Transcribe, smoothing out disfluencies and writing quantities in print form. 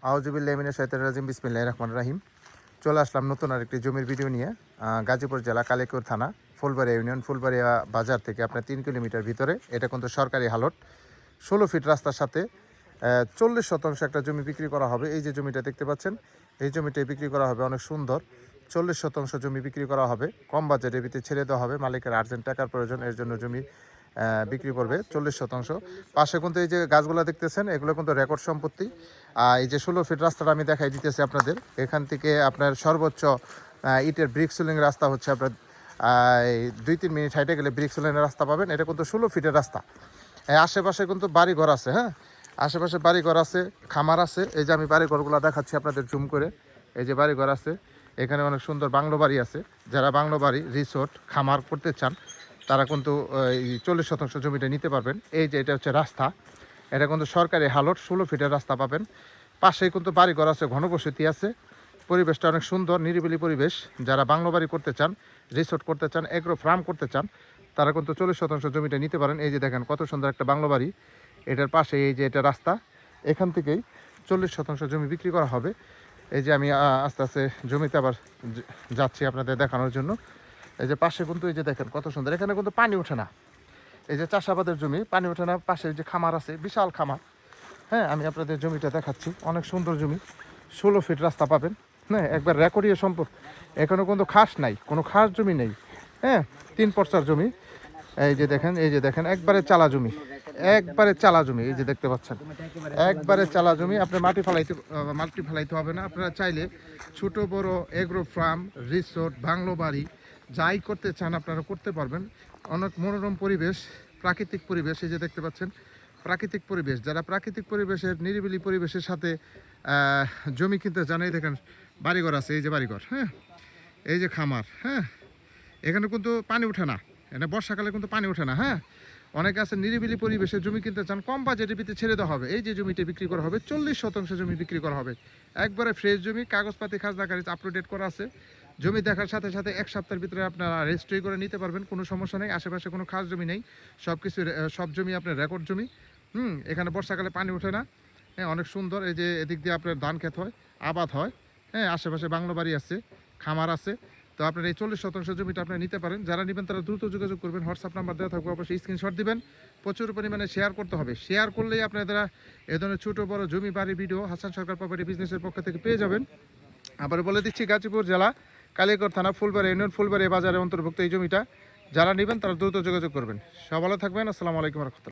আউযুবিল্লাহি মিনাশ শাইতানির রাজিম বিসমিল্লাহির রহমানির রহিম। চলে আসলাম নতুন আরেকটি জমির ভিডিও নিয়ে। গাজীপুর জেলা কালিয়াকৈর থানা ফুলবাড়িয়া ইউনিয়ন ফুলবাড়িয়া বাজার থেকে আপনার 3 কিলোমিটার ভিতরে। এটা কিন্তু সরকারি হালট, 16 ফিট রাস্তার সাথে 40% একটা জমি বিক্রি করা হবে। এই যে জমিটা দেখতে পাচ্ছেন, এই জমিটাই বিক্রি করা হবে। অনেক সুন্দর 40% জমি বিক্রি করা হবে। কম বাজেটের ভিতরে ছেড়ে দেওয়া হবে। মালিকের আর্জেন্ট টাকার প্রয়োজন, এর জন্য জমি বিক্রি করবে 40%। পাশে কিন্তু এই যে গাছগুলো দেখতেছেন, এগুলো কিন্তু রেকর্ড সম্পত্তি। এই যে 16 ফিট রাস্তাটা আমি দেখাই দিতেছি আপনাদের। এখান থেকে আপনার সর্বোচ্চ ইটের ব্রিক সিলিং রাস্তা হচ্ছে আপনার 2-3 মিনিট হাইটে গেলে ব্রিক সিলিংয়ের রাস্তা পাবেন। এটা কিন্তু 16 ফিটের রাস্তা। আশেপাশে কিন্তু বাড়িঘর আছে, হ্যাঁ, আশেপাশে বাড়িঘর আছে, খামার আছে। এই যে আমি বাড়িঘরগুলো দেখাচ্ছি আপনাদের জুম করে। এই যে বাড়িঘর আছে, এখানে অনেক সুন্দর বাংলো বাড়ি আছে। যারা বাংলো বাড়ি, রিসোর্ট, খামার করতে চান তারা কিন্তু এই 40% জমিটা নিতে পারবেন। এই যে এটা হচ্ছে রাস্তা, এটা কিন্তু সরকারি হালট, 16 ফিটের রাস্তা পাবেন। পাশেই কিন্তু বাড়িঘর আছে, ঘনবসতি আছে। পরিবেশটা অনেক সুন্দর, নিরিবিলি পরিবেশ। যারা বাংলো বাড়ি করতে চান, রিসোর্ট করতে চান, এগ্রো ফার্ম করতে চান, তারা কিন্তু 40% জমিটা নিতে পারেন। এই যে দেখেন কত সুন্দর একটা বাংলো বাড়ি, এটার পাশে এই যে এটা রাস্তা, এখান থেকেই 40% জমি বিক্রি করা হবে। এই যে আমি আস্তে আস্তে জমিতে আবার যাচ্ছি আপনাদের দেখানোর জন্য। এই যে পাশে কিন্তু এই যে দেখেন কত সুন্দর, এখানে কিন্তু পানি ওঠে না। এই যে চাষাবাদের জমি, পানি ওঠে না। পাশে যে খামার আছে, বিশাল খামার। হ্যাঁ, আমি আপনাদের জমিটা দেখাচ্ছি, অনেক সুন্দর জমি, 16 ফিট রাস্তা পাবেন। হ্যাঁ, একবার রেকর্ডীয় সম্পদ। এখানে কিন্তু খাস নাই, কোনো খাস জমি নেই। হ্যাঁ, 3 পর্চার জমি। এই যে দেখেন, এই যে দেখেন, একবারে চালা জমি, একবারে চালা জমি। এই যে দেখতে পাচ্ছেন, একবারে চালা জমি। আপনার মাটি ফেলাইতে হবে না। আপনারা চাইলে ছোট বড় এগ্রো ফার্ম, রিসোর্ট, বাংলো বাড়ি যাই করতে চান আপনারা করতে পারবেন। অনেক মনোরম পরিবেশ, প্রাকৃতিক পরিবেশ। এই যে দেখতে পাচ্ছেন প্রাকৃতিক পরিবেশ। যারা প্রাকৃতিক পরিবেশের, নিরিবিলি পরিবেশের সাথে জমি কিনতে চান, এই দেখেন বাড়িঘর আছে, এই যে বাড়িঘর, হ্যাঁ, এই যে খামার, হ্যাঁ, এখানে কিন্তু পানি ওঠে না। এখানে বর্ষাকালে কিন্তু পানি ওঠে না। হ্যাঁ, অনেকে আছে নিরিবিলি পরিবেশে জমি কিনতে চান, কম বাজেটের ভিতরে ছেড়ে দেওয়া হবে। এই যে জমিটা বিক্রি করা হবে, 40% জমি বিক্রি করা হবে। একবারে ফ্রেশ জমি, কাগজপাতি খাজনা খারিজ আপটুডেট করা আছে। জমি দেখার সাথে সাথে 1 সপ্তাহের ভিতরে আপনারা রেজিস্ট্রি করে নিতে পারবেন, কোনো সমস্যা নেই। আশেপাশে কোনো খাস জমি নেই, সব জমি আপনার রেকর্ড জমি। এখানে বর্ষাকালে পানি ওঠে না। হ্যাঁ, অনেক সুন্দর। এই যে এদিক দিয়ে আপনার ধান ক্ষেত হয়, আবাদ হয়। হ্যাঁ, আশেপাশে বাংলো বাড়ি আছে, খামার আছে। তো আপনার এই 40% জমিটা আপনারা নিতে পারেন। যারা নেবেন তারা দ্রুত যোগাযোগ করবেন। হোয়াটসঅ্যাপ নাম্বার দেওয়া থাকবে, অবশ্যই স্ক্রিনশট দিবেন। প্রচুর পরিমাণে শেয়ার করতে হবে। শেয়ার করলেই আপনারা এ ধরনের ছোটো বড় জমি বাড়ি ভিডিও হাসান সরকার প্রপার্টি বিজনেসের পক্ষ থেকে পেয়ে যাবেন। আবার বলে দিচ্ছি, গাজীপুর জেলা কালিয়াকৈর থানা ফুলবাড়িয়া ইউনিয়ন ফুলবাড়িয়া বাজারের অন্তর্ভুক্ত এই জমিটা। যারা নেবেন তারা দ্রুত যোগাযোগ করবেন। সব ভালো থাকবেন। আসসালামু আলাইকুম।